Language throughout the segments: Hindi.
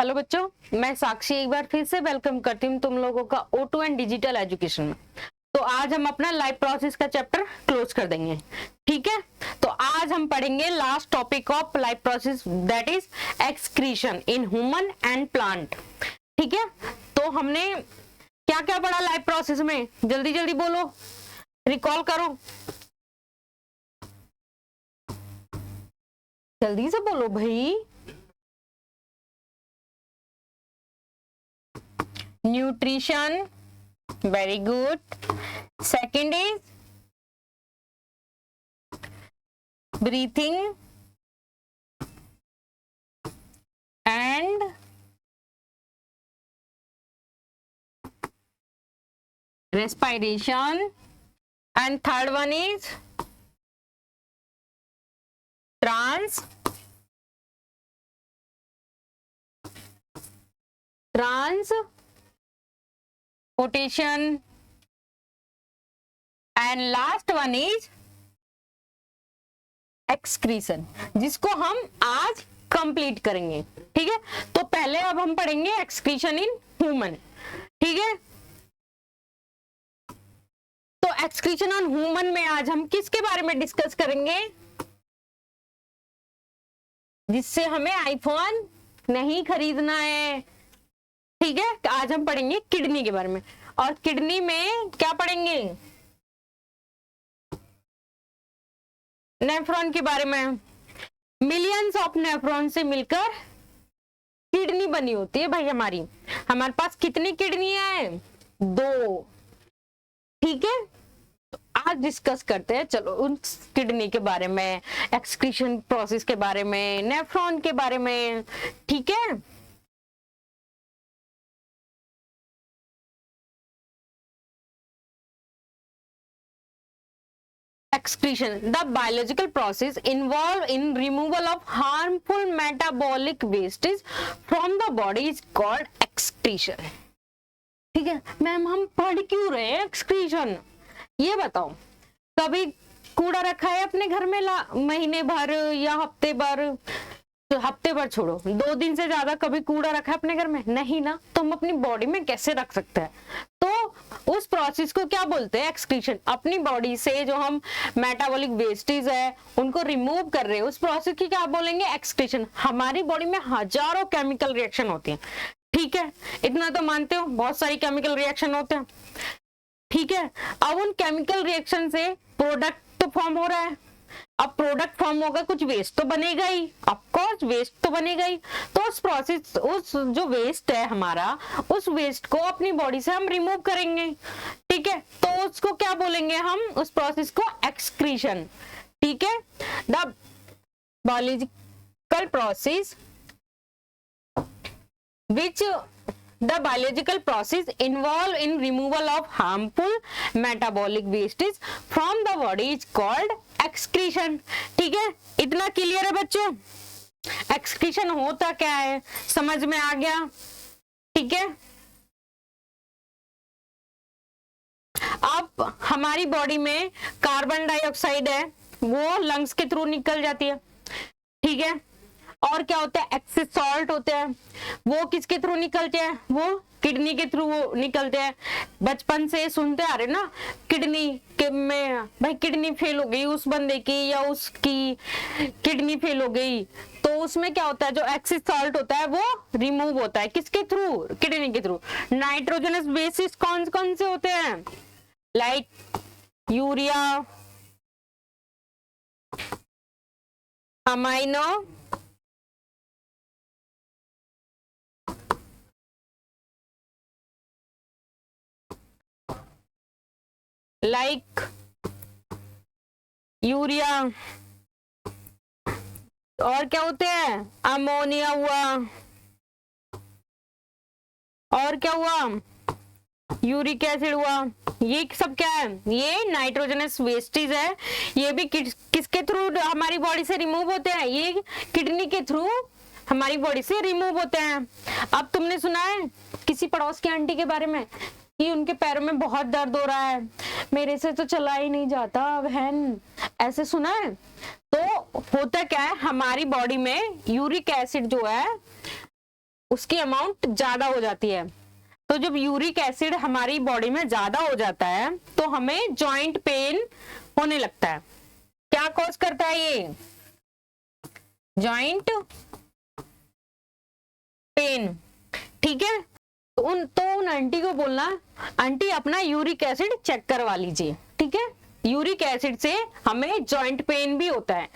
हेलो बच्चों, मैं साक्षी एक बार फिर से वेलकम करती हूँ तुम लोगों का O2 एंड डिजिटल एजुकेशन में। तो आज हम अपना लाइफ प्रोसेस का चैप्टर क्लोज कर देंगे। ठीक है, तो आज हम पढ़ेंगे last topic of life process, that is excretion in human and plant. ठीक है, तो हमने क्या क्या पढ़ा लाइफ प्रोसेस में, जल्दी जल्दी बोलो, रिकॉल करो, जल्दी से बोलो भाई। Nutrition, very good. Second is breathing and respiration, and third one is transportation, and last one is excretion, जिसको हम आज कंप्लीट करेंगे। ठीक है, तो पहले अब हम पढ़ेंगे एक्सक्रीशन इन ह्यूमन। ठीक है, तो एक्सक्रीशन ऑन ह्यूमन में आज हम किसके बारे में डिस्कस करेंगे, जिससे हमें आईफोन नहीं खरीदना है। ठीक है, आज हम पढ़ेंगे किडनी के बारे में, और किडनी में क्या पढ़ेंगे, नेफ्रॉन के बारे में। मिलियंस ऑफ नेफ्रॉन से मिलकर किडनी बनी होती है भाई हमारी। हमारे पास कितनी किडनी है, 2। ठीक है, तो आज डिस्कस करते हैं, चलो उन किडनी के बारे में, एक्सक्रीशन प्रोसेस के बारे में, नेफ्रॉन के बारे में। ठीक है, excretion, the biological process involved in removal of harmful metabolic wastes from the body is called excretion. ठीक है मैम, हम पढ़ क्यों रहे हैं excretion, ये बताओ। कभी कूड़ा रखा है अपने घर में महीने भर या हफ्ते भर, तो हफ्ते भर छोड़ो, 2 दिन से ज्यादा कभी कूड़ा रखा है अपने घर में, नहीं ना, तो हम अपनी बॉडी में कैसे रख सकते हैं। तो उस प्रोसेस को क्या बोलते हैं, एक्सक्रीशन। अपनी बॉडी से जो हम मेटाबॉलिक वेस्टेज है उनको रिमूव कर रहे हैं, उस प्रोसेस की क्या बोलेंगे, एक्सक्रीशन। हमारी बॉडी में हजारों केमिकल रिएक्शन होती हैं। ठीक है, इतना तो मानते हो, बहुत सारी केमिकल रिएक्शन होते हैं। ठीक है, अब उन केमिकल रिएक्शन से प्रोडक्ट फॉर्म हो रहा है। अब प्रोडक्ट फॉर्म होगा, कुछ वेस्ट तो बनेगा ही, ऑफकोर्स वेस्ट तो बनेगा ही। तो उस प्रोसेस, उस जो वेस्ट है हमारा, उस वेस्ट को अपनी बॉडी से हम रिमूव करेंगे। ठीक है, तो उसको क्या बोलेंगे हम, उस प्रोसेस को एक्सक्रीशन। ठीक है, the biological process which the biological process involved in removal of harmful metabolic wastes from the body is called excretion. ठीक है, इतना क्लियर है बच्चों, एक्सक्रीशन होता क्या है, समझ में आ गया। ठीक है, अब हमारी बॉडी में कार्बन डाइऑक्साइड है, वो लंग्स के थ्रू निकल जाती है। ठीक है, और क्या होता है, एक्सेस सॉल्ट होते हैं, वो किसके थ्रू निकलते हैं, वो किडनी के थ्रू निकलते हैं। बचपन से सुनते आ रहे ना, किडनी के में भाई किडनी फेल हो गई उस बंदे की, या उसकी किडनी फेल हो गई, तो उसमें क्या होता है, जो एक्सेस सॉल्ट होता है वो रिमूव होता है, किसके थ्रू, किडनी के थ्रू। नाइट्रोजनस बेसिस कौन कौन से होते हैं, like urea, amino, like urea, और क्या होते हैं, अमोनिया हुआ, और क्या हुआ, यूरिक एसिड हुआ। ये सब क्या है, ये नाइट्रोजनस वेस्टेज है। ये भी किसके थ्रू हमारी बॉडी से रिमूव होते हैं, ये किडनी के थ्रू हमारी बॉडी से रिमूव होते हैं। अब तुमने सुना है किसी पड़ोस की आंटी के बारे में कि उनके पैरों में बहुत दर्द हो रहा है, मेरे से तो चला ही नहीं जाता बहन, ऐसे सुना है। तो होता क्या है, हमारी बॉडी में यूरिक एसिड जो है उसकी अमाउंट ज्यादा हो जाती है। तो जब यूरिक एसिड हमारी बॉडी में ज्यादा हो जाता है तो हमें जॉइंट पेन होने लगता है। क्या कॉज करता है ये? Joint pain. ठीक है, तो उन आंटी को बोलना, आंटी अपना यूरिक एसिड चेक करवा लीजिए। ठीक है, यूरिक एसिड से हमें जॉइंट पेन भी होता है।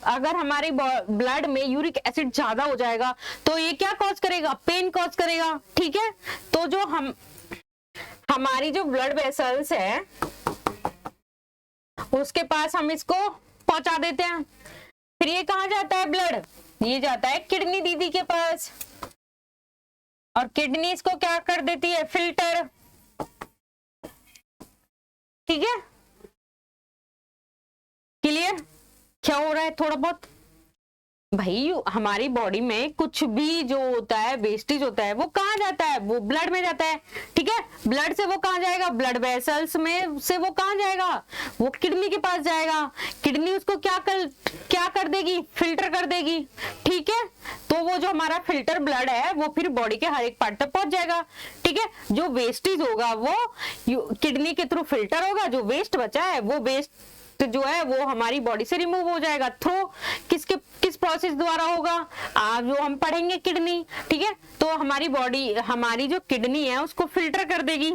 अगर हमारे ब्लड में यूरिक एसिड ज्यादा हो जाएगा तो ये क्या कॉज करेगा? पेन कॉज करेगा। ठीक है, तो जो हमारी जो ब्लड वेसल्स है उसके पास हम इसको पहुंचा देते हैं। फिर ये कहाँ जाता है ब्लड? ये जाता है किडनी दीदी के पास, और किडनी इसको क्या कर देती है? फिल्टर। ठीक है, क्लियर? क्या हो रहा है थोड़ा बहुत भाई? हमारी बॉडी में कुछ भी जो होता है, वेस्टेज होता है, वो कहाँ जाता है? वो ब्लड में जाता है। ठीक है, ब्लड से वो कहाँ जाएगा? ब्लड वेसल्स में से वो कहाँ जाएगा? वो किडनी के पास जाएगा। किडनी उसको क्या कर देगी? फिल्टर कर देगी। ठीक है, तो वो जो हमारा फिल्टर ब्लड है वो फिर बॉडी के हर एक पार्ट तक पहुंच जाएगा। ठीक है, जो वेस्टेज होगा वो किडनी के थ्रू फिल्टर होगा, जो वेस्ट बचा है वो वेस्ट तो जो है वो हमारी बॉडी से रिमूव हो जाएगा। थ्रू किस प्रोसेस द्वारा होगा? जो हम पढ़ेंगे किडनी। ठीक है, तो हमारी जो किडनी है उसको फिल्टर कर देगी,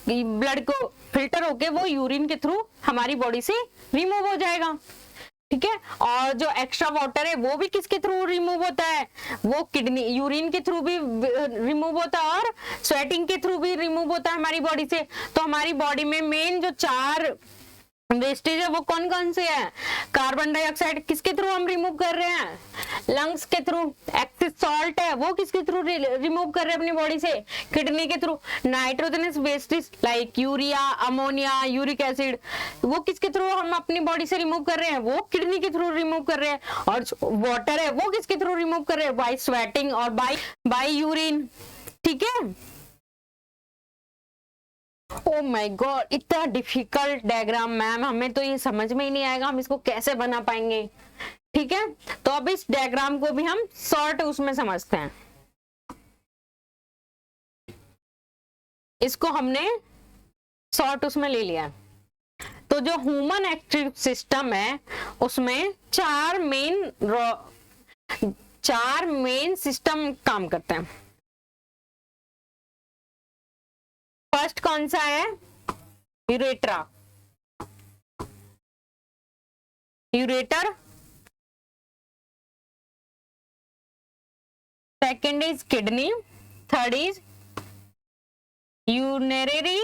ब्लड को फिल्टर होके वो यूरिन के थ्रू हमारी बॉडी से रिमूव हो जाएगा। ठीक है, और जो एक्स्ट्रा वाटर है वो भी किसके थ्रू रिमूव होता है? वो किडनी यूरिन के थ्रू भी रिमूव होता है और स्वेटिंग के थ्रू भी रिमूव होता है हमारी बॉडी से। तो हमारी बॉडी में मेन जो 4 वेस्टेज है वो कौन कौन से है? कार्बन डाइऑक्साइड किसके थ्रू हम रिमूव कर रहे हैं? लंग्स के थ्रू। एक्सेस सॉल्ट है वो किसके थ्रू रिमूव कर रहे हैं अपनी बॉडी से? किडनी के through. Nitrogenous wastage like urea, ammonia, uric acid, वो किसके थ्रू हम अपनी बॉडी से रिमूव कर रहे हैं? वो किडनी के थ्रू रिमूव कर रहे हैं। और वाटर है वो किसके थ्रू रिमूव कर रहे हैं? बाय स्वेटिंग और बाय यूरिन। ठीक है, ओ माय गॉड, इतना डिफिकल्ट डायग्राम मैम, हमें तो ये समझ में ही नहीं आएगा हम इसको कैसे बना पाएंगे। ठीक है, तो अब इस डायग्राम को भी हम शॉर्ट उसमें समझते हैं। इसको हमने शॉर्ट उसमें ले लिया। तो जो ह्यूमन एक्टिव सिस्टम है उसमें 4 मेन सिस्टम काम करते हैं। फर्स्ट कौन सा है? Urethra, ureter. Second is kidney, third is urinary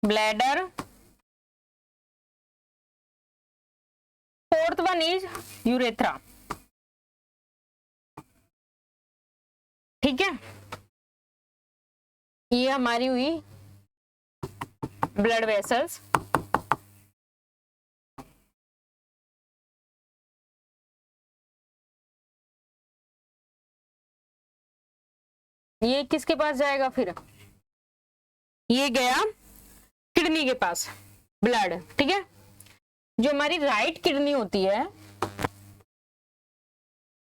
bladder, fourth one is urethra. ठीक है, ये हमारी हुई ब्लड वेसल्स। ये किसके पास जाएगा फिर? ये गया किडनी के पास ब्लड। ठीक है, जो हमारी राइट किडनी होती है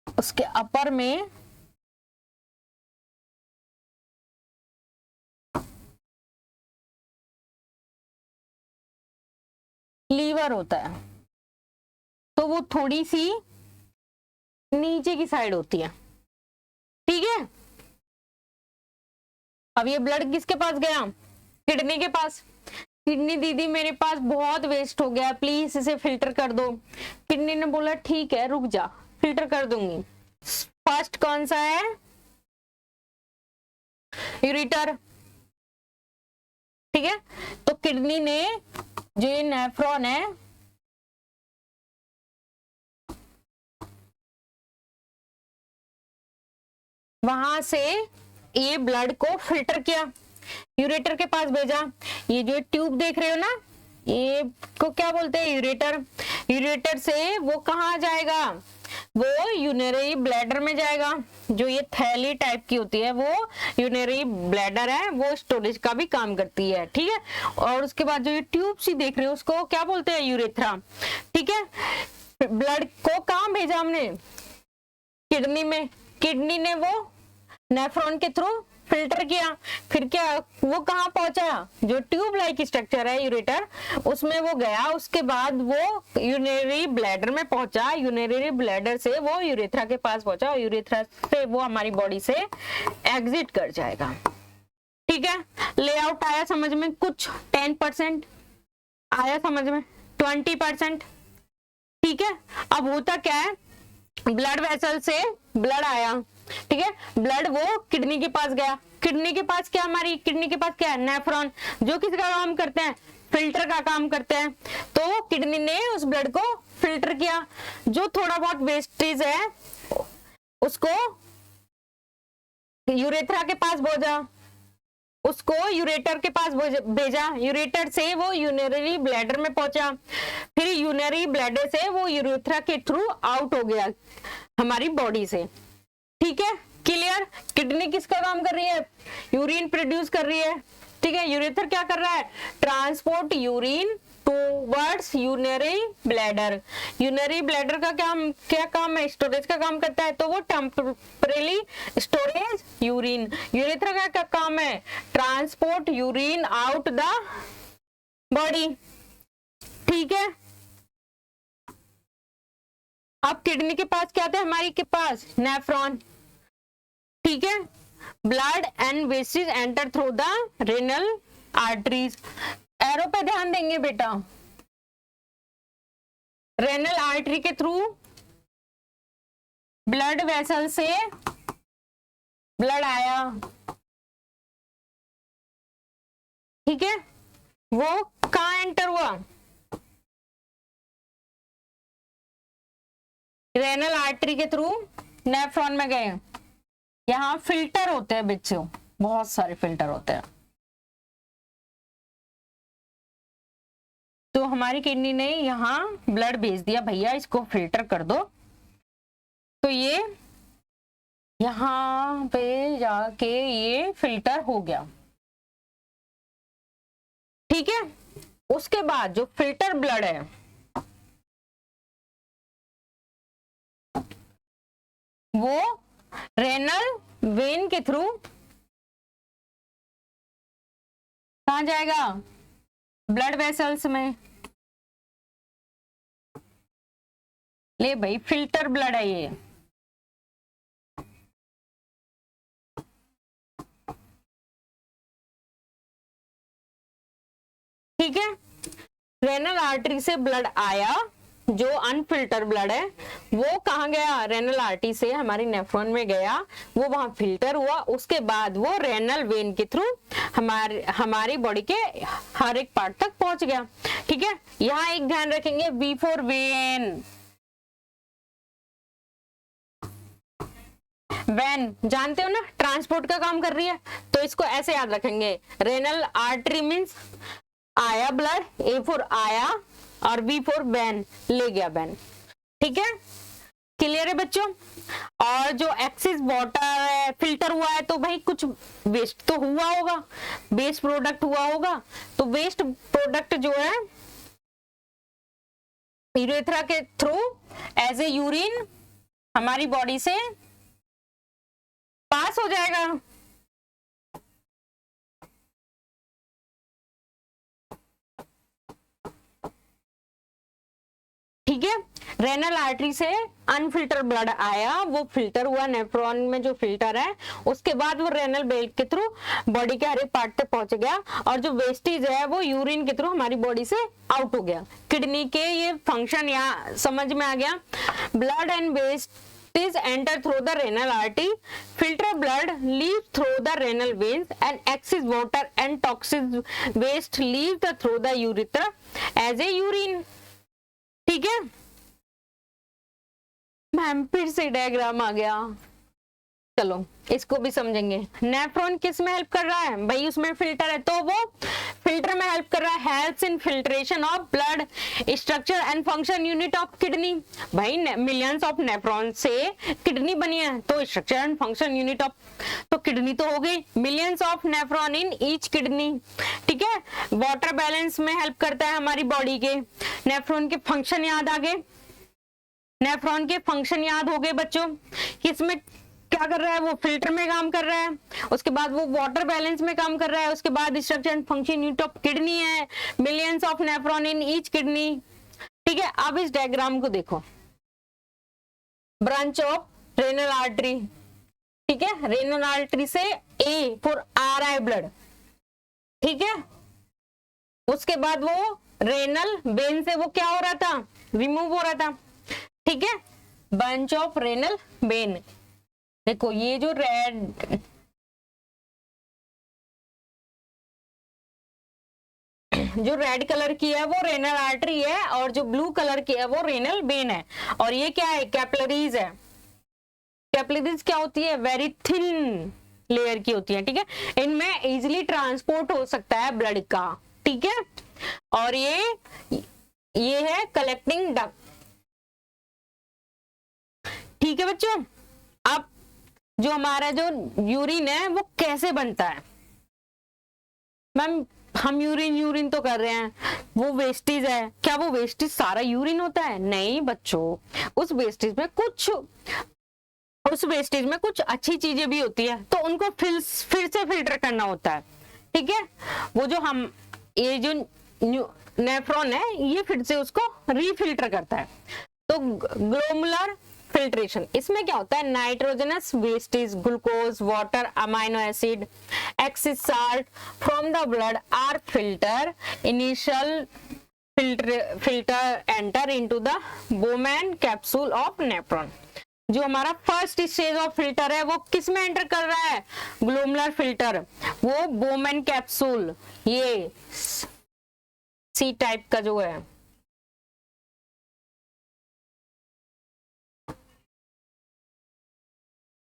उसके अपर में लीवर होता है, तो वो थोड़ी सी नीचे की साइड होती है। ठीक है, अब ये ब्लड किसके पास गया? किडनी के पास। किडनी दीदी मेरे पास बहुत वेस्ट हो गया, प्लीज इसे फिल्टर कर दो। किडनी ने बोला ठीक है रुक जा, फिल्टर कर दूंगी। फर्स्ट कौन सा है? यूरेटर। ठीक है, तो किडनी ने जो ये नेफ्रॉन है वहां से ये ब्लड को फिल्टर किया, यूरेटर के पास भेजा। ये जो ट्यूब देख रहे हो ना, ये को क्या बोलते हैं? यूरेटर। यूरेटर से वो कहाँ जाएगा? वो यूरिनरी ब्लैडर में जाएगा। जो ये थैली टाइप की होती है वो यूरिनरी ब्लैडर है, वो स्टोरेज का भी काम करती है। ठीक है, और उसके बाद जो ये ट्यूब सी देख रहे हो उसको क्या बोलते हैं? यूरेथ्रा। ठीक है, ब्लड को कहाँ भेजा हमने? किडनी में, किडनी ने वो नेफ्रॉन के थ्रू फिल्टर किया, फिर क्या वो कहाँ पहुंचा, जो ट्यूब लाइक स्ट्रक्चर है यूरेटर, उसमें वो गया, उसके बाद वो यूरिनरी ब्लैडर में पहुंचा, यूरिनरी ब्लैडर से वो यूरेथ्रा के पास पहुंचा और यूरेथ्रा से वो हमारी बॉडी से एग्जिट कर जाएगा। ठीक है, लेआउट आया समझ में, कुछ 10% आया समझ में, 20%। ठीक है, अब होता क्या है, ब्लड वेसल से ब्लड आया, ठीक है, ब्लड वो किडनी के पास गया, किडनी के पास क्या, हमारी किडनी के पास क्या है, नेफ्रॉन, जो किसका काम करते हैं, फिल्टर का काम करते हैं। तो किडनी ने उस ब्लड को फिल्टर किया, जो थोड़ा बहुत वेस्टेज है उसको यूरेथ्रा के पास भेजा, उसको यूरेटर के पास भेजा, यूरेटर से वो यूरिनरी ब्लैडर में पहुंचा, फिर यूरिनरी ब्लैडर से वो यूरेथ्रा के थ्रू आउट हो गया हमारी बॉडी से। ठीक है, क्लियर। किडनी किसका काम कर रही है, यूरिन प्रोड्यूस कर रही है। ठीक है, यूरेथ्रा क्या कर रहा है, transport urine towards urinary bladder. Urinary bladder का क्या काम है, स्टोरेज का काम करता है, तो वो टेम्परेली स्टोरेज यूरिन। यूरेथ्रा का क्या काम है, transport urine out the body. ठीक है, अब किडनी के पास क्या था, हमारी के पास नेफ्रॉन। ठीक है, blood and wastage enter through the renal arteries. Arrow पे ध्यान देंगे बेटा, रेनल आर्टरी के थ्रू ब्लड वेसल से ब्लड आया। ठीक है, वो कहां एंटर हुआ, रेनल आर्टरी के थ्रू नेफ्रॉन में गए। यहाँ फिल्टर होते हैं बच्चों, बहुत सारे फिल्टर होते हैं। तो हमारी किडनी ने यहाँ ब्लड भेज दिया, भैया इसको फिल्टर कर दो, तो ये यहाँ पे जाके ये फिल्टर हो गया। ठीक है, उसके बाद जो फिल्टर ब्लड है वो रेनल वेन के थ्रू कहां जाएगा, ब्लड वेसल्स में। ले भाई, फिल्टर ब्लड है ये। ठीक है, रेनल आर्टरी से ब्लड आया, जो अनफिल्टर ब्लड है वो कहाँ गया, रेनल आर्टरी से हमारी नेफ्रॉन में गया, वो वहां फिल्टर हुआ, उसके बाद वो रेनल वेन के थ्रू हमारी बॉडी के हर एक पार्ट तक पहुंच गया। ठीक है, यहाँ एक ध्यान रखेंगे, वी फॉर वेन। वेन जानते हो ना, ट्रांसपोर्ट का काम कर रही है, तो इसको ऐसे याद रखेंगे, रेनल आर्टरी मीन्स आया ब्लड, ए फॉर आया और बी फॉर बैन, ले गया बैन। ठीक है, क्लियर है बच्चों। और जो एक्सेस वाटर फिल्टर हुआ है, तो भाई कुछ वेस्ट तो हुआ होगा, वेस्ट प्रोडक्ट हुआ होगा, तो वेस्ट प्रोडक्ट जो है यूरेथ्रा के थ्रू एज ए यूरिन हमारी बॉडी से पास हो जाएगा। ठीक है, रेनल आर्टरी से अनफिल्टर ब्लड आया, वो फिल्टर हुआ नेफ्रॉन में, जो फिल्टर है, उसके बाद वो रेनल बेल्ट के थ्रू बॉडी के हर एक पार्ट तक पहुंच गया, और जो वेस्टेज है वो यूरिन के थ्रू हमारी बॉडी से आउट हो गया। किडनी के ये फंक्शन यहाँ समझ में आ गया। Blood and wastage enter through the renal artery, filter blood leave through the renal veins, and excess water and toxic waste leave the through the urethra as a urine. ठीक है मैम, फिर से डायग्राम आ गया, चलो इसको भी समझेंगे। नेफ्रॉन किस में हेल्प कर रहा है भाई, उसमें फिल्टर है, तो वो फिल्टर में हेल्प कर रहा है, helps in filtration of blood, structure and function unit of kidney. भाई मिलियंस ऑफ नेफ्रॉन से किडनी बनी है, तो structure and function unit of तो किडनी तो हो गई, millions of nephron in each kidney. ठीक है, वाटर बैलेंस में हेल्प करता है हमारी बॉडी के, नेफ्रॉन के फंक्शन याद आ गए। नेफ्रॉन के फंक्शन याद हो गए बच्चों, किसमें क्या कर रहा है, वो फिल्टर में काम कर रहा है, उसके बाद वो वाटर बैलेंस में काम कर रहा है, उसके बाद structure and function unit of kidney है, millions of nephron in each kidney. ठीक है, अब इस डायग्राम को देखो, ब्रांच ऑफ रेनल आर्टरी, ठीक है, रेनल आर्टरी से A for are I blood, ठीक है, उसके बाद वो रेनल वेन से वो क्या हो रहा था, रिमूव हो रहा था, ठीक है, ब्रांच ऑफ रेनल वेन। देखो ये जो रेड कलर की है वो रेनल आर्टरी है, और जो ब्लू कलर की है वो रेनल वेन है, और ये क्या है, कैपिलरीज है। कैपिलरीज क्या होती है, वेरी थिन लेयर की होती है, ठीक है, इनमें इजिली ट्रांसपोर्ट हो सकता है ब्लड का, ठीक है, और ये है कलेक्टिंग डक्ट, ठीक है बच्चों। अब जो हमारा जो यूरिन है वो कैसे बनता है, मैम हम यूरिन तो कर रहे हैं, वो वेस्टेज है, क्या वो वेस्टेज सारा यूरिन होता है, नहीं बच्चों, उस वेस्टेज में कुछ अच्छी चीजें भी होती है, तो उनको फिर से फिल्टर करना होता है, ठीक है, वो जो हम ये जो नेफ्रॉन है ये फिर से उसको रीफिल्टर करता है, तो ग्लोमुलर फिल्ट्रेशन, इसमें क्या होता है, nitrogenous wastage, glucose, water, amino acid, excess salt from the blood are filter, initial filter enter into the Bowman capsule of nephron. जो हमारा फर्स्ट स्टेज ऑफ फिल्टर है वो किस में एंटर कर रहा है, ग्लोमुलर फिल्टर, वो बोमैन कैप्सूल, ये सी टाइप का जो है,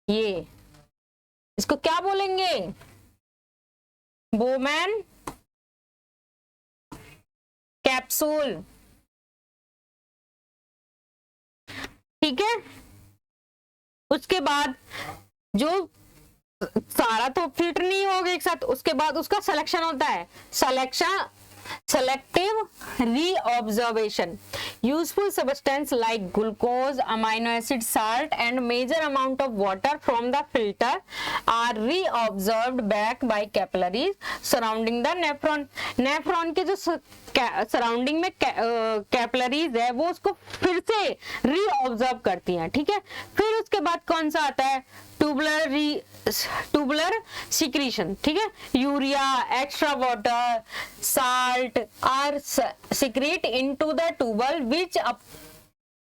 ये इसको क्या बोलेंगे, बोमैन कैप्सूल, ठीक है। उसके बाद जो सारा तो फिल्टर नहीं होगा एक साथ, उसके बाद उसका सिलेक्शन होता है, selective reobservation, useful substance like glucose, amino acid, salt and major amount of water from the filter are reobserved back by capillaries surrounding the nephron। Nephron के जो सराउंडिंग में कैपिलरीज है वो उसको फिर से रीऑब्जर्व करती हैं, ठीक है। फिर उसके बाद कौन सा आता है, ट्यूबुलर सिक्रीशन, ठीक है, urea, extra water, salt are secrete into the tubule which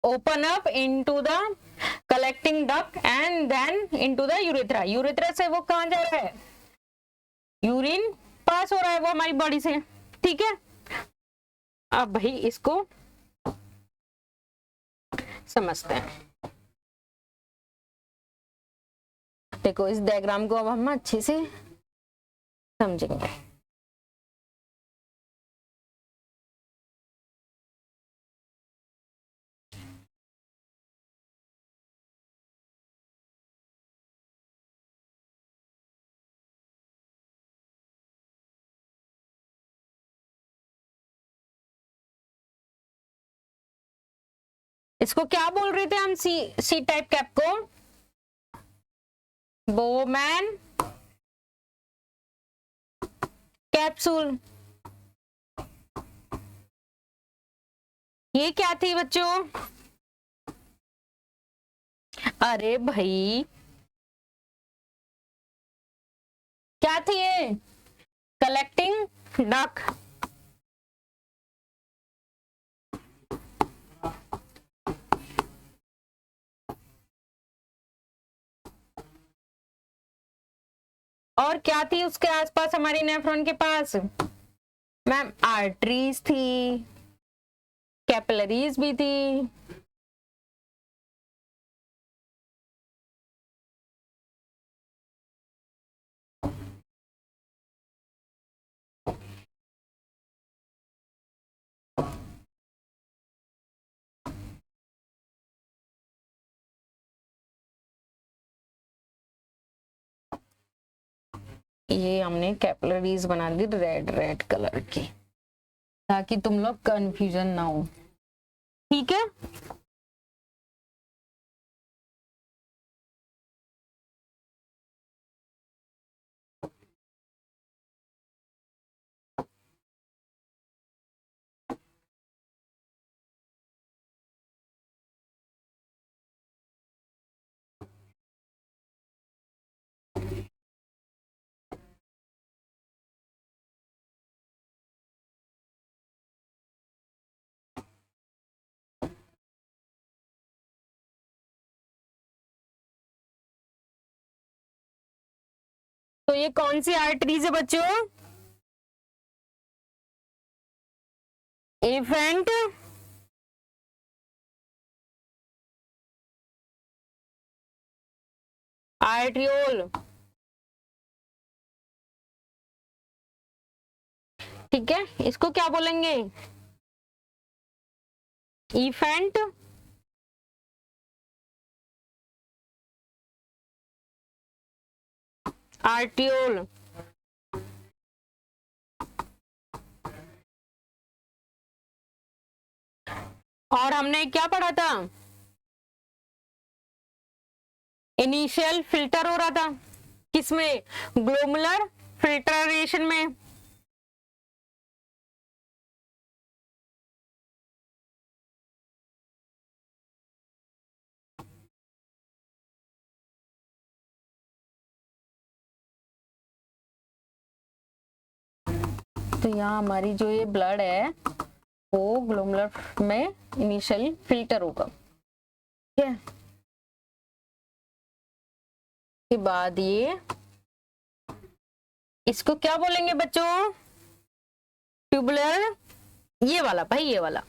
open up into the collecting duct and then into the urethra। Urethra से वो कहां जा रहा है, यूरिन पास हो रहा है वो हमारी बॉडी से, ठीक है। अब भाई इसको समझते हैं, देखो इस डायग्राम को अब हम अच्छे से समझेंगे। इसको क्या बोल रहे थे हम, सी टाइप कैप को बोमैन कैप्सूल। ये क्या थी बच्चों, अरे भाई क्या थी ये, कलेक्टिंग डक्ट, और क्या थी उसके आसपास हमारी नेफ्रॉन के पास, मैम आर्टरीज थी, कैपिलरीज भी थी, ये हमने कैपिलरीज बना दी रेड रेड कलर की ताकि तुम लोग कंफ्यूजन ना हो, ठीक है। ये कौन सी आर्टरीज है बच्चों? एफेरेंट आर्ट्रियोल, ठीक है, इसको क्या बोलेंगे? इफेंट आर्टियोल। और हमने क्या पढ़ा था? इनिशियल फिल्टर हो रहा था किसमें? ग्लोमुलर फिल्टरेशन में। तो यहाँ हमारी जो ये ब्लड है वो ग्लोमुलर में इनिशियल फिल्टर होगा, ठीक है। के बाद ये इसको क्या बोलेंगे बच्चों? ट्यूबुलर, ये वाला भाई, ये वाला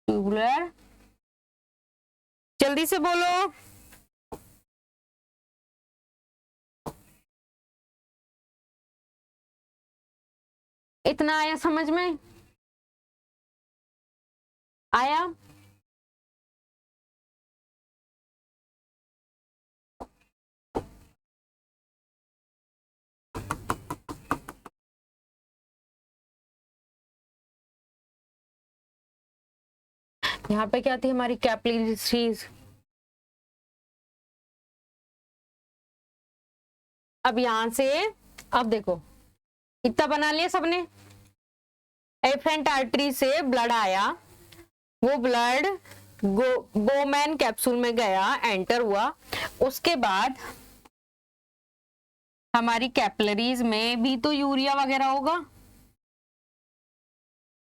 ट्यूबुलर, जल्दी से बोलो। इतना आया समझ में? आया? यहाँ पे क्या थी हमारी कैपिलरीज। अब यहां से, अब देखो इतना बना लिया सबने। एफरेंट आर्टरी से ब्लड आया, वो ब्लड बोमैन कैप्सूल में गया, एंटर हुआ। उसके बाद हमारी कैपिलरीज में भी तो यूरिया वगैरह होगा,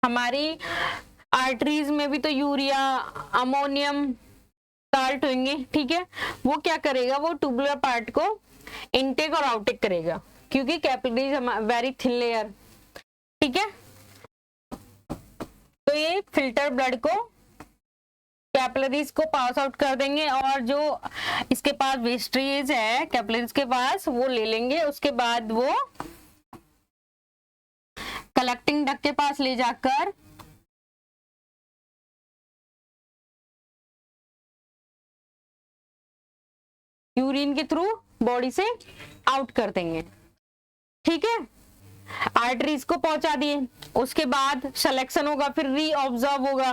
हमारी आर्टरीज में भी तो यूरिया, अमोनियम साल्ट होंगे, ठीक है। वो क्या करेगा? वो ट्यूबुलर पार्ट को इनटेक और आउटटेक करेगा, क्योंकि कैपिलरीज वेरी थिन लेयर, ठीक है। तो ये फिल्टर ब्लड को, कैपिलरीज को पास आउट कर देंगे, और जो इसके पास वेस्टेज है कैपिलरीज के पास वो ले लेंगे। उसके बाद वो कलेक्टिंग डक्ट के पास ले जाकर यूरिन के थ्रू बॉडी से आउट कर देंगे, ठीक है। आर्टरीज को पहुंचा दिए, उसके बाद सिलेक्शन होगा, फिर रीऑब्जर्व होगा।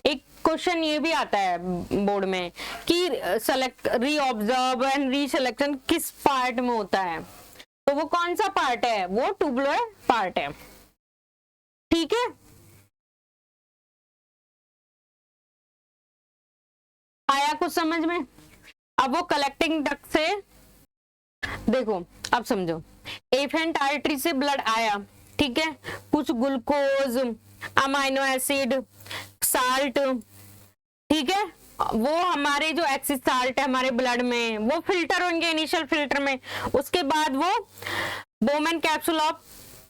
एक क्वेश्चन ये भी आता है बोर्ड में कि रीऑब्जर्व एंड रीसिलेक्शन किस पार्ट में होता है, तो वो कौन सा पार्ट है? वो ट्यूबुलर पार्ट है, ठीक है। आया कुछ समझ में? अब वो कलेक्टिंग डक्ट से, देखो अब समझो, एफरेंट आर्टरी से ब्लड आया, ठीक है, कुछ ग्लूकोज, अमाइनो एसिड, साल्ट, ठीक है, वो हमारे जो एक्सिस साल्ट है हमारे ब्लड में वो फिल्टर होंगे इनिशियल फिल्टर में। उसके बाद वो बोमैन कैप्सूल ऑफ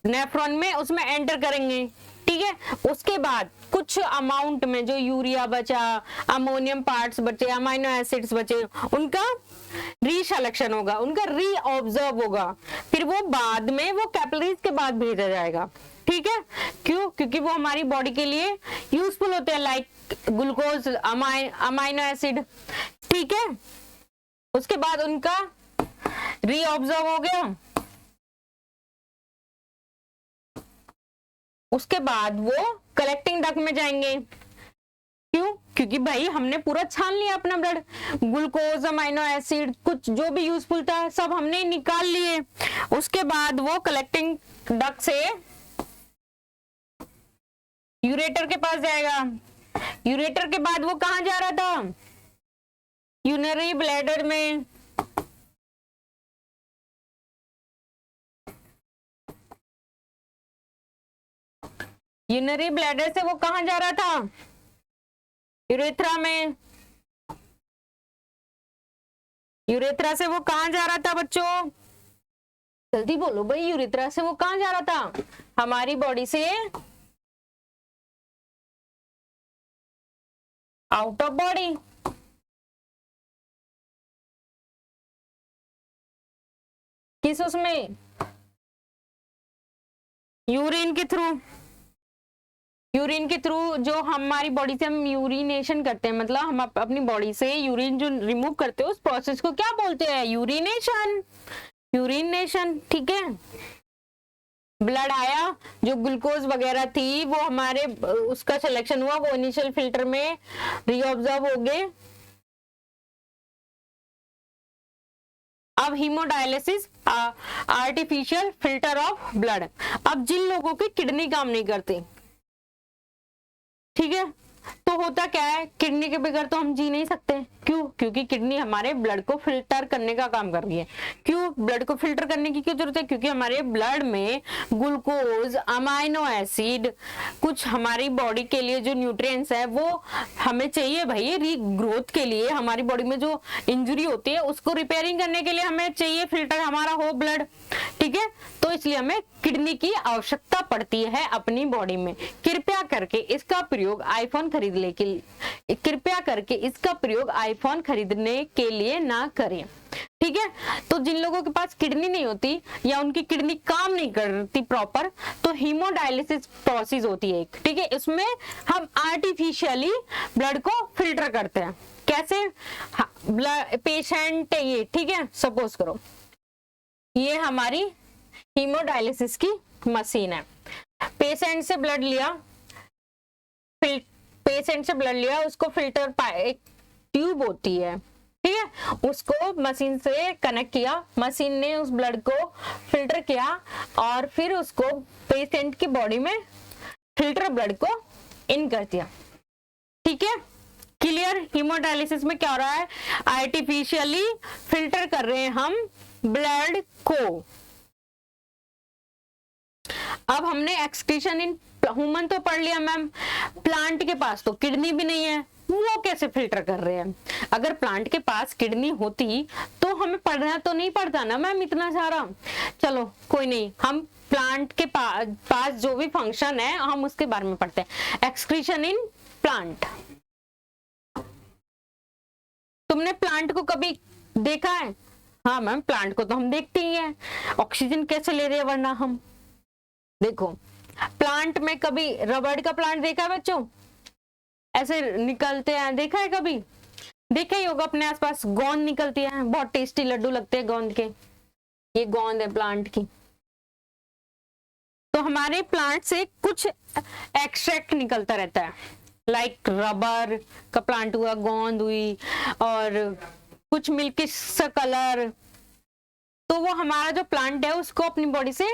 नेफ्रॉन में उसमें एंटर करेंगे, ठीक है। उसके बाद कुछ अमाउंट में जो यूरिया बचा, अमोनियम पार्ट्स बचे, अमाइनो एसिड्स बचे, उनका रीसलेक्शन होगा, उनका रीऑब्जर्व होगा, फिर वो बाद में वो कैपिलरीज के बाद भेजा जाएगा, ठीक है। क्यों? क्योंकि वो हमारी बॉडी के लिए यूजफुल होते हैं, लाइक ग्लूकोज, अमाइनो एसिड, ठीक है। उसके बाद उनका रीऑब्जर्व हो गया, उसके बाद वो कलेक्टिंग डक्ट में जाएंगे। क्यों? क्योंकि भाई हमने पूरा छान लिया अपना ब्लड, ग्लूकोज, अमाइनो एसिड, कुछ जो भी यूजफुल था सब हमने निकाल लिए। उसके बाद वो कलेक्टिंग डक्ट से यूरेटर के पास जाएगा। यूरेटर के बाद वो कहां जा रहा था? यूरिनरी ब्लैडर में। यूरिनरी ब्लैडर से वो कहाँ जा रहा था? यूरेथ्रा में। यूरेथ्रा से वो कहाँ जा रहा था बच्चों? जल्दी बोलो भाई, यूरेथ्रा से वो कहाँ जा रहा था? हमारी बॉडी से आउट ऑफ बॉडी। किस उसमें? यूरिन के थ्रू। यूरिन के थ्रू जो हमारी बॉडी से हम यूरिनेशन करते हैं, मतलब हम अपनी बॉडी से यूरिन जो रिमूव करते हैं, उस प्रोसेस को क्या बोलते हैं? यूरिनेशन। यूरिनेशन, ठीक है। ब्लड आया, जो ग्लूकोज वगैरह थी वो हमारे उसका सिलेक्शन हुआ, वो इनिशियल फिल्टर में रीऑब्जर्व हो गए। अब haemodialysis, artificial filter of blood. अब जिन लोगों की किडनी काम नहीं करती, ठीक है, तो होता क्या है, किडनी के बगैर तो हम जी नहीं सकते। क्यों? क्योंकि किडनी हमारे ब्लड को फिल्टर करने का काम कर रही है। क्यों ब्लड को फिल्टर करने की क्यों जरूरत है? क्योंकि हमारे ब्लड में ग्लूकोज, अमाइनो एसिड, कुछ हमारी बॉडी के लिए जो न्यूट्रिएंट्स है वो हमें चाहिए भाई। रीग्रोथ के लिए, हमारी बॉडी में जो इंजरी होती है उसको रिपेयरिंग करने के लिए हमें चाहिए फिल्टर हमारा हो ब्लड, ठीक है। तो इसलिए हमें किडनी की आवश्यकता पड़ती है अपनी बॉडी में। कृपया करके इसका प्रयोग आईफोन खरीदने के लिए, कृपया करके इसका प्रयोग आईफोन खरीदने के लिए ना करें, ठीक है। तो जिन लोगों के पास किडनी नहीं होती या उनकी किडनी काम नहीं करती प्रॉपर, तो हीमोडायलिसिस प्रोसेस होती है एक, ठीक है। इसमें हम आर्टिफिशियली ब्लड को फिल्टर करते हैं। कैसे? पेशेंट ये, ठीक है, सपोज करो ये हमारी हीमोडायलिसिस की मशीन है। पेशेंट से ब्लड लिया, पेशेंट से ब्लड लिया, उसको फिल्टर, एक ट्यूब होती है, ठीक है, उसको मशीन से कनेक्ट किया, मशीन ने उस ब्लड को फिल्टर किया और फिर उसको पेशेंट की बॉडी में फिल्टर ब्लड को इन कर दिया, ठीक है। क्लियर? हीमोडायलिसिस में क्या हो रहा है? आर्टिफिशियली फिल्टर कर रहे हैं हम ब्लड को। अब हमने एक्सक्रीशन इन ह्यूमन तो पढ़ लिया मैम, प्लांट के पास तो किडनी भी नहीं है, वो कैसे फिल्टर कर रहे हैं? अगर प्लांट के पास किडनी होती तो हमें पढ़ना तो नहीं पड़ता ना मैम इतना सारा। चलो कोई नहीं, हम प्लांट के पास जो भी फंक्शन है हम उसके बारे में पढ़ते हैं। Excretion in plant. तुमने प्लांट को कभी देखा है? हाँ मैम, प्लांट को तो हम देखते ही हैं, ऑक्सीजन कैसे ले रहे हैं वरना हम। देखो प्लांट में कभी रबड़ का प्लांट देखा है बच्चों? ऐसे निकलते हैं, देखा है कभी? देखा ही होगा अपने आसपास, गोंद निकलती है, बहुत टेस्टी लड्डू लगते हैं गोंद के। ये गोंद है प्लांट की। तो हमारे प्लांट से कुछ एक्सट्रैक्ट निकलता रहता है, लाइक रबर का प्लांट हुआ, गोंद हुई, और कुछ मिल्किश सा कलर। तो वो हमारा जो प्लांट है उसको अपनी बॉडी से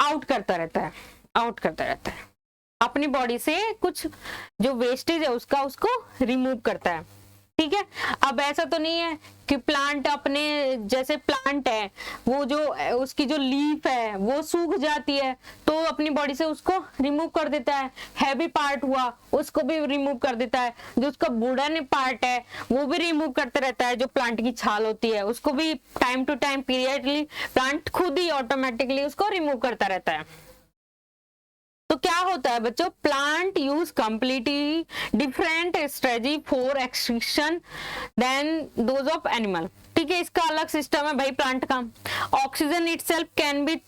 आउट करता रहता है, आउट करता रहता है अपनी बॉडी से, कुछ जो वेस्टेज है उसको रिमूव करता है, ठीक है। अब ऐसा तो नहीं है कि प्लांट अपने, जैसे प्लांट है वो जो उसकी जो लीफ है वो सूख जाती है तो अपनी बॉडी से उसको रिमूव कर देता है। हैवी पार्ट हुआ उसको भी रिमूव कर देता है, जो उसका वुडन पार्ट है वो भी रिमूव करते रहता है। जो प्लांट की छाल होती है उसको भी टाइम टू टाइम पीरियडली प्लांट खुद ही ऑटोमेटिकली उसको रिमूव करता रहता है। तो क्या होता है बच्चों? Plant use completely different strategy for extraction than those of animal, ठीक है। इसका अलग सिस्टम है भाई प्लांट का। Oxygen itself can be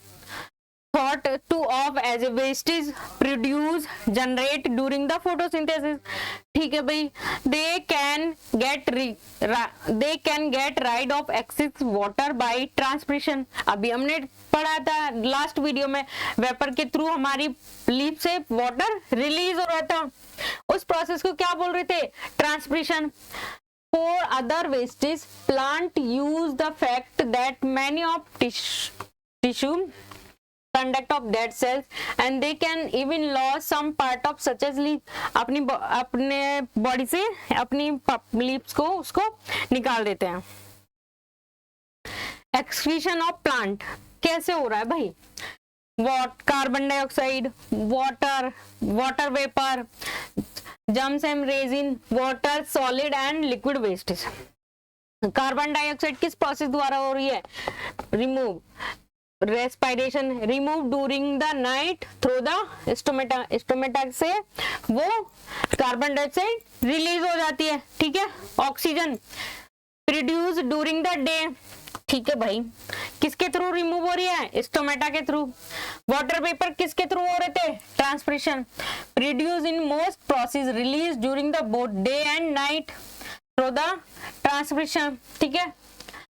thought to of as a wastage produced generate during the photosynthesis, ठीक है भाई। they can get rid of excess water by transpiration। अभी हमने पढ़ा था लास्ट वीडियो में, वेपर के थ्रू हमारी लीफ से वाटर रिलीज हो रहा था, उस प्रोसेस को क्या बोल रहे थे? Transpiration. For other wastage, plant use the fact that many of tissue conduct of dead cells and they can even lose some part of such as leaf। अपने बॉडी से अपनी लीव्स को उसको निकाल देते हैं। एक्सक्रीशन ऑफ प्लांट कैसे हो रहा है भाई? Carbon dioxide, water vapour, germs and resin, water solid and liquid wastage. Carbon dioxide किस प्रोसेस द्वारा हो रही है? Remove, respiration, remove during the night through the stomata, stomata से वो कार्बन डाइऑक्साइड रिलीज हो जाती है, ठीक है। Oxygen produce during the day, ठीक है भाई, किसके थ्रू रिमूव हो रही है? स्टोमेटा के थ्रू। वाटर वेपर किसके थ्रू हो रहे थे? Transpiration, produce in most process, release during the both day and night through the transpiration, ठीक है।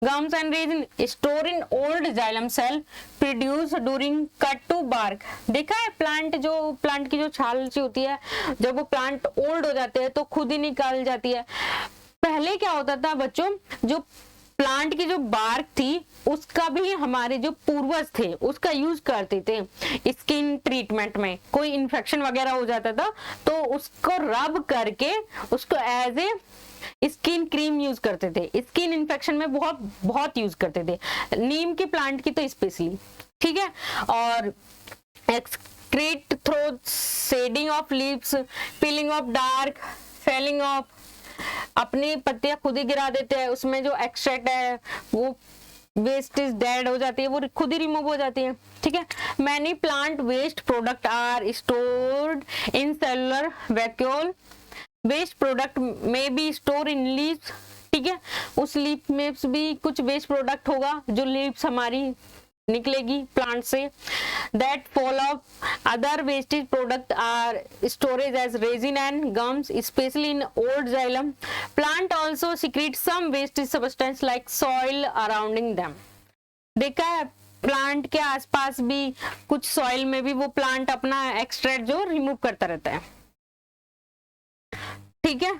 Gums and resin store in old xylem cell, produce during cut to bark. देखा है प्लांट की जो छाल सी होती है, जब वो प्लांट ओल्ड हो जाते हैं तो खुद ही निकाल जाती है। पहले क्या होता था बच्चों, जो प्लांट की जो बार्क थी उसका भी हमारे जो पूर्वज थे उसका यूज करते थे स्किन ट्रीटमेंट में। कोई इन्फेक्शन वगैरह हो जाता था तो उसको रब करके उसको as a skin cream use करते थे। स्किन इन्फेक्शन में बहुत बहुत यूज करते थे, नीम के प्लांट की तो स्पेशली, ठीक है। और excrete through shedding of leaves, peeling of dark, falling of, अपनी पत्तियां खुद ही गिरा देते हैं, उसमें जो एक्सट्रैक्ट है वो वेस्ट इज डेड हो जाती है, वो खुद ही रिमूव हो जाती है, ठीक है। Many plant waste product are stored in cellular vacuole, waste product may be store in leaves, ठीक है। उस लीफ में भी कुछ वेस्ट प्रोडक्ट होगा, जो लीव्स हमारी निकलेगी प्लांट से। That fall off other wastage product are storage as resin and gums, specially in old xylem. Plant also secrete some wastage substance like soil surrounding them. देखा है प्लांट के आसपास भी कुछ सॉइल में भी वो प्लांट अपना एक्सट्रैक्ट जो रिमूव करता रहता है, ठीक है।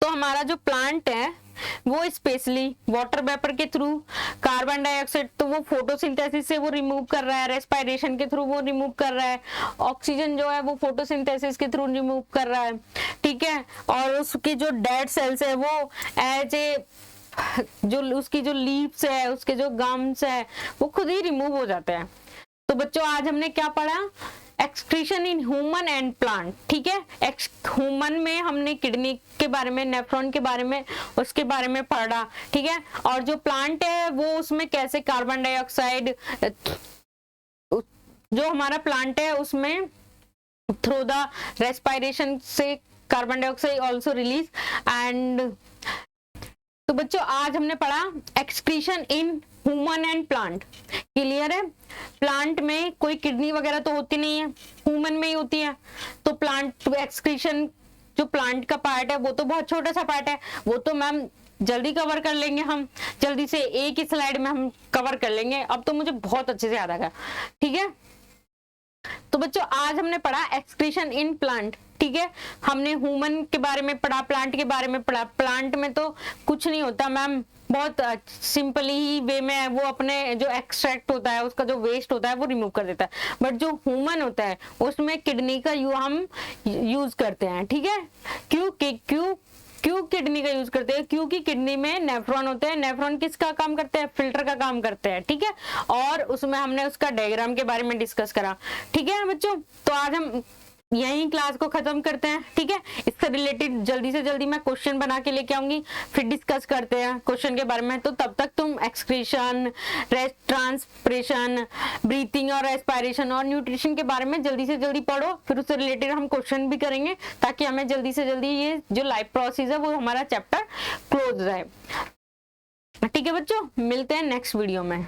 तो हमारा जो प्लांट है वो स्पेशली वाटर वेपर के थ्रू, कार्बन डाइऑक्साइड तो वो फोटोसिंथेसिस से वो रिमूव कर रहा है, रेस्पिरेशन के थ्रू वो रिमूव कर रहा है, ऑक्सीजन जो है वो फोटोसिंथेसिस के थ्रू रिमूव कर रहा है, ठीक है। और उसकी जो डेड सेल्स है वो एज ए जो उसकी जो लीव्स है, उसके जो गम्स है वो खुद ही रिमूव हो जाते हैं। तो बच्चों आज हमने क्या पढ़ा? Excretion in human and plant, ठीक है। ह्यूमन में हमने किडनी के बारे में, नेफ्रॉन के बारे में, उसके बारे में पढ़ा, ठीक है। और जो प्लांट है वो उसमें कैसे कार्बन डाइऑक्साइड, जो हमारा प्लांट है उसमें थ्रू द रेस्पिरेशन से carbon dioxide also release and. तो बच्चों आज हमने पढ़ा excretion in human and plant, clear है। प्लांट में कोई किडनी वगैरह तो होती नहीं है, ह्यूमन में ही होती है। तो प्लांट एक्सक्रीशन जो प्लांट का पार्ट है वो तो बहुत छोटा सा पार्ट है, वो तो मैम जल्दी कवर कर लेंगे, हम जल्दी से एक ही स्लाइड में हम कवर कर लेंगे। अब तो मुझे बहुत अच्छे से याद आ गया, ठीक है। तो बच्चों आज हमने पढ़ा एक्सक्रीशन इन प्लांट, ठीक है। हमने ह्यूमन के बारे में पढ़ा, प्लांट के बारे में पढ़ा। प्लांट में तो कुछ नहीं होता मैम, बहुत सिंपली ही वे में वो अपने जो एक्सट्रैक्ट होता है, उसका जो वेस्ट होता है वो रिमूव कर देता है। बट जो ह्यूमन होता है उसमें किडनी का हम यूज करते हैं, ठीक है। क्यों किडनी का यूज करते हैं? क्योंकि किडनी में नेफ्रॉन होते हैं। नेफ्रॉन किसका काम करते हैं? फिल्टर का काम करते हैं, ठीक है। और उसमें हमने उसका डायग्राम के बारे में डिस्कस करा, ठीक है बच्चों। तो आज हम यही क्लास को खत्म करते हैं, ठीक है। इससे रिलेटेड जल्दी से जल्दी मैं क्वेश्चन बना के लेके आऊंगी, फिर डिस्कस करते हैं क्वेश्चन के बारे में। तो तब तक तुम एक्सक्रीशन, ट्रांसपिरेशन, ब्रीथिंग और रेस्पिरेशन और न्यूट्रिशन के बारे में जल्दी से जल्दी पढ़ो, फिर उससे रिलेटेड हम क्वेश्चन भी करेंगे ताकि हमें जल्दी से जल्दी ये जो लाइफ प्रोसेस है वो हमारा चैप्टर क्लोज रहे, ठीक है बच्चों। मिलते हैं नेक्स्ट वीडियो में।